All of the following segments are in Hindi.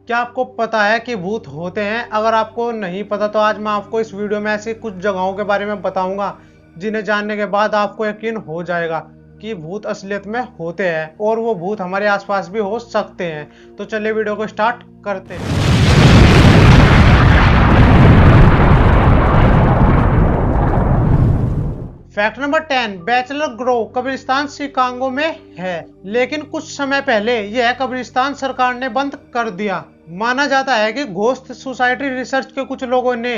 क्या आपको पता है कि भूत होते हैं? अगर आपको नहीं पता तो आज मैं आपको इस वीडियो में ऐसी कुछ जगहों के बारे में बताऊंगा जिन्हें जानने के बाद आपको यकीन हो जाएगा कि भूत असलियत में होते हैं और वो भूत हमारे आसपास भी हो सकते हैं। तो चलिए वीडियो को स्टार्ट करते हैं। फैक्ट नंबर 10, बैचलर ग्रोव कब्रिस्तान शिकागो में है, लेकिन कुछ समय पहले यह कब्रिस्तान सरकार ने बंद कर दिया। माना जाता है कि घोस्ट सोसाइटी रिसर्च के कुछ लोगों ने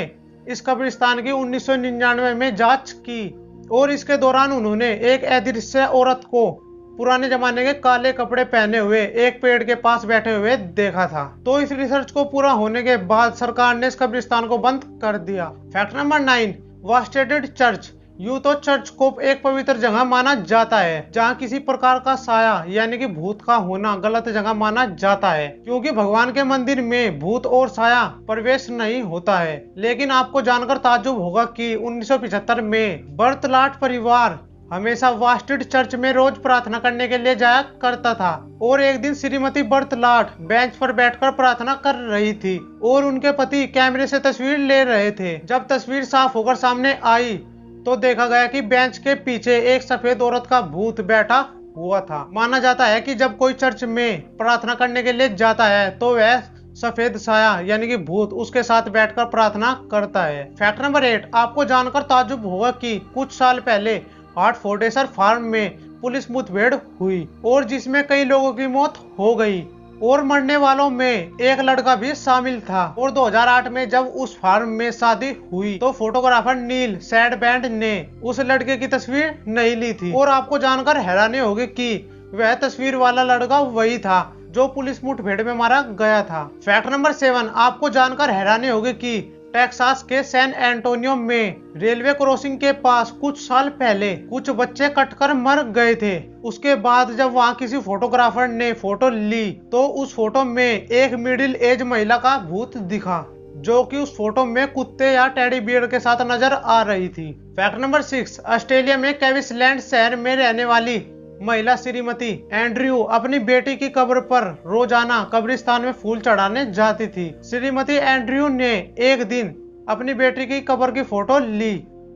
इस कब्रिस्तान की 1999 में जांच की और इसके दौरान उन्होंने एक अदृश्य औरत को पुराने जमाने के काले कपड़े पहने हुए एक पेड़ के पास बैठे हुए देखा था। तो इस रिसर्च को पूरा होने के बाद सरकार ने इस कब्रिस्तान को बंद कर दिया। फैक्ट नंबर 9, वास्टेडेड चर्च। यूं तो चर्च को एक पवित्र जगह माना जाता है जहां किसी प्रकार का साया यानी कि भूत का होना गलत जगह माना जाता है, क्योंकि भगवान के मंदिर में भूत और साया प्रवेश नहीं होता है। लेकिन आपको जानकर ताज्जुब होगा कि 1975 में बर्तलाट परिवार हमेशा वास्टेड चर्च में रोज प्रार्थना करने के लिए जाया करता था और एक दिन श्रीमती बर्तलाट बेंच पर बैठकर प्रार्थना कर रही थी और उनके पति कैमरे से तस्वीर ले रहे थे। जब तस्वीर साफ होकर सामने आई तो देखा गया कि बेंच के पीछे एक सफेद औरत का भूत बैठा हुआ था। माना जाता है कि जब कोई चर्च में प्रार्थना करने के लिए जाता है तो वह सफेद साया यानी कि भूत उसके साथ बैठकर प्रार्थना करता है। फैक्ट नंबर 8, आपको जानकर ताज्जुब होगा कि कुछ साल पहले हार्टफोर्ड फार्म में पुलिस मुठभेड़ हुई और जिसमें कई लोगों की मौत हो गई और मरने वालों में एक लड़का भी शामिल था। और 2008 में जब उस फार्म में शादी हुई तो फोटोग्राफर नील सैडबैंड ने उस लड़के की तस्वीर नहीं ली थी और आपको जानकर हैरानी होगी कि वह तस्वीर वाला लड़का वही था जो पुलिस मुठभेड़ में मारा गया था। फैक्ट नंबर 7, आपको जानकर हैरानी होगी कि टेक्सास के सैन एंटोनियो में रेलवे क्रॉसिंग के पास कुछ साल पहले कुछ बच्चे कटकर मर गए थे। उसके बाद जब वहां किसी फोटोग्राफर ने फोटो ली तो उस फोटो में एक मिडिल एज महिला का भूत दिखा जो कि उस फोटो में कुत्ते या टेडी बियर के साथ नजर आ रही थी। फैक्ट नंबर 6, ऑस्ट्रेलिया में कैविसलैंड शहर में रहने वाली महिला श्रीमती एंड्रयू अपनी बेटी की कब्र पर रोजाना कब्रिस्तान में फूल चढ़ाने जाती थी। श्रीमती एंड्रयू ने एक दिन अपनी बेटी की कब्र की फोटो ली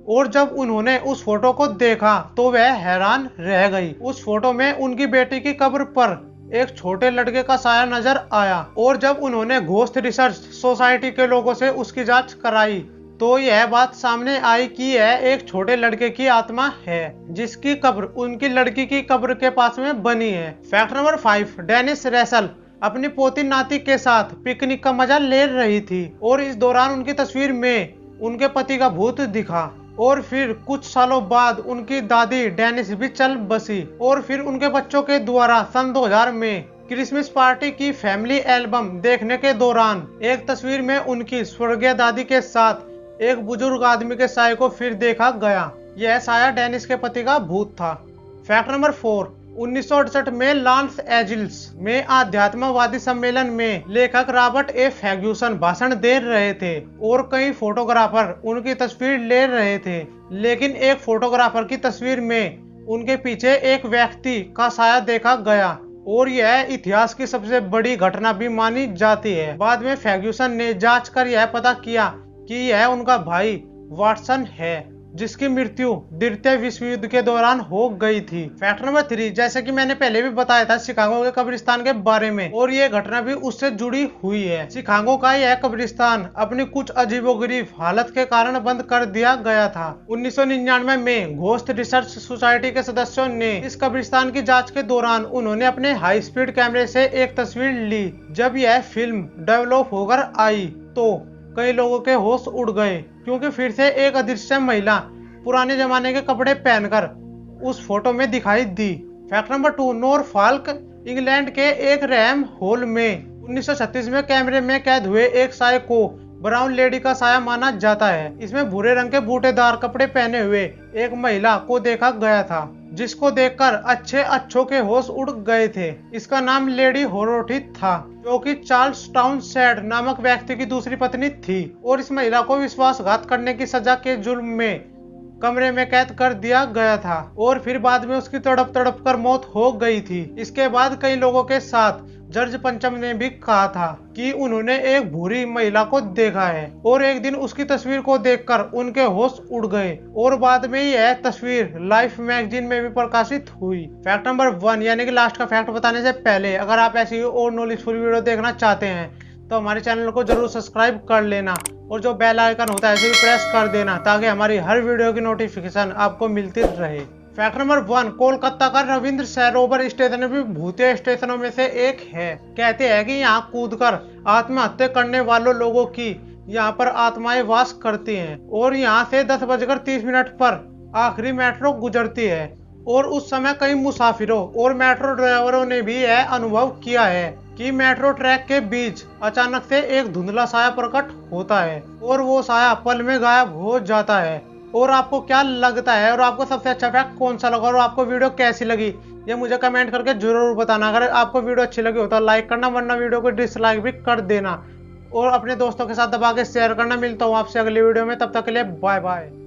और जब उन्होंने उस फोटो को देखा तो वह हैरान रह गई। उस फोटो में उनकी बेटी की कब्र पर एक छोटे लड़के का साया नजर आया और जब उन्होंने घोस्ट रिसर्च सोसाइटी के लोगों से उसकी जांच कराई तो यह बात सामने आई कि यह एक छोटे लड़के की आत्मा है जिसकी कब्र उनकी लड़की की कब्र के पास में बनी है। फैक्ट नंबर 5, डेनिस रेसल अपनी पोती नाती के साथ पिकनिक का मजा ले रही थी और इस दौरान उनकी तस्वीर में उनके पति का भूत दिखा और फिर कुछ सालों बाद उनकी दादी डेनिस भी चल बसी और फिर उनके बच्चों के द्वारा सन 2000 में क्रिसमस पार्टी की फैमिली एल्बम देखने के दौरान एक तस्वीर में उनकी स्वर्गीय दादी के साथ एक बुजुर्ग आदमी के साय को फिर देखा गया। यह साया डेनिस के पति का भूत था। फैक्ट नंबर 4, 1968 में लॉस एंजिल्स में आध्यात्मवादी सम्मेलन में लेखक रॉबर्ट ए फर्ग्यूसन भाषण दे रहे थे और कई फोटोग्राफर उनकी तस्वीर ले रहे थे, लेकिन एक फोटोग्राफर की तस्वीर में उनके पीछे एक व्यक्ति का साया देखा गया और यह इतिहास की सबसे बड़ी घटना भी मानी जाती है। बाद में फर्ग्यूसन ने जांच कर यह पता किया कि यह उनका भाई वाटसन है जिसकी मृत्यु द्वितीय विश्व युद्ध के दौरान हो गई थी। फैक्ट नंबर 3, जैसे कि मैंने पहले भी बताया था शिकागो के कब्रिस्तान के बारे में और ये घटना भी उससे जुड़ी हुई है। शिकागो का यह कब्रिस्तान अपनी कुछ अजीबोगरीब हालत के कारण बंद कर दिया गया था। 1999 में घोस्ट रिसर्च सोसाइटी के सदस्यों ने इस कब्रिस्तान की जाँच के दौरान उन्होंने अपने हाई स्पीड कैमरे से एक तस्वीर ली। जब यह फिल्म डेवलप होकर आई तो कई लोगों के होश उड़ गए क्योंकि फिर से एक अदृश्य महिला पुराने जमाने के कपड़े पहनकर उस फोटो में दिखाई दी। फैक्ट नंबर 2, नॉरफॉल्क इंग्लैंड के एक रैम होल में 1936 में कैमरे में कैद हुए एक साय को ब्राउन लेडी का साया माना जाता है। इसमें भूरे रंग के बूटेदार कपड़े पहने हुए एक महिला को देखा गया था जिसको देखकर अच्छों के होश उड़ गए थे। इसका नाम लेडी होरोटी था जो कि चार्ल्स टाउनशेंड नामक व्यक्ति की दूसरी पत्नी थी और इस महिला को विश्वासघात करने की सजा के जुर्म में कमरे में कैद कर दिया गया था और फिर बाद में उसकी तड़प कर मौत हो गई थी। इसके बाद कई लोगों के साथ जॉर्ज पंचम ने भी कहा था कि उन्होंने एक भूरी महिला को देखा है और एक दिन उसकी तस्वीर को देखकर उनके होश उड़ गए और बाद में यह तस्वीर लाइफ मैगजीन में भी प्रकाशित हुई। फैक्ट नंबर 1 यानी कि लास्ट का फैक्ट बताने से पहले अगर आप ऐसी और नॉलेजफुल वीडियो देखना चाहते हैं तो हमारे चैनल को जरूर सब्सक्राइब कर लेना और जो बेल आइकन होता है इसे भी प्रेस कर देना ताकि हमारी हर वीडियो की नोटिफिकेशन आपको मिलती रहे। फैक्ट नंबर 1 कोलकाता का रविंद्र सरोवर स्टेशन भी भूतिया स्टेशनों में से एक है। कहते हैं कि यहाँ कूदकर आत्महत्या करने वालों लोगों की यहाँ पर आत्माएं वास करती हैं और यहाँ से 10:30 पर आखिरी मेट्रो गुजरती है और उस समय कई मुसाफिरों और मेट्रो ड्राइवरों ने भी यह अनुभव किया है कि मेट्रो ट्रैक के बीच अचानक से एक धुंधला साया प्रकट होता है और वो साया पल में गायब हो जाता है। और आपको क्या लगता है और आपको सबसे अच्छा फैक्ट कौन सा लगा और आपको वीडियो कैसी लगी ये मुझे कमेंट करके जरूर बताना। अगर आपको वीडियो अच्छी लगी हो तो लाइक करना वरना वीडियो को डिसलाइक भी कर देना और अपने दोस्तों के साथ दबा के शेयर करना। मिलता हूँ आपसे अगली वीडियो में, तब तक के लिए बाय बाय।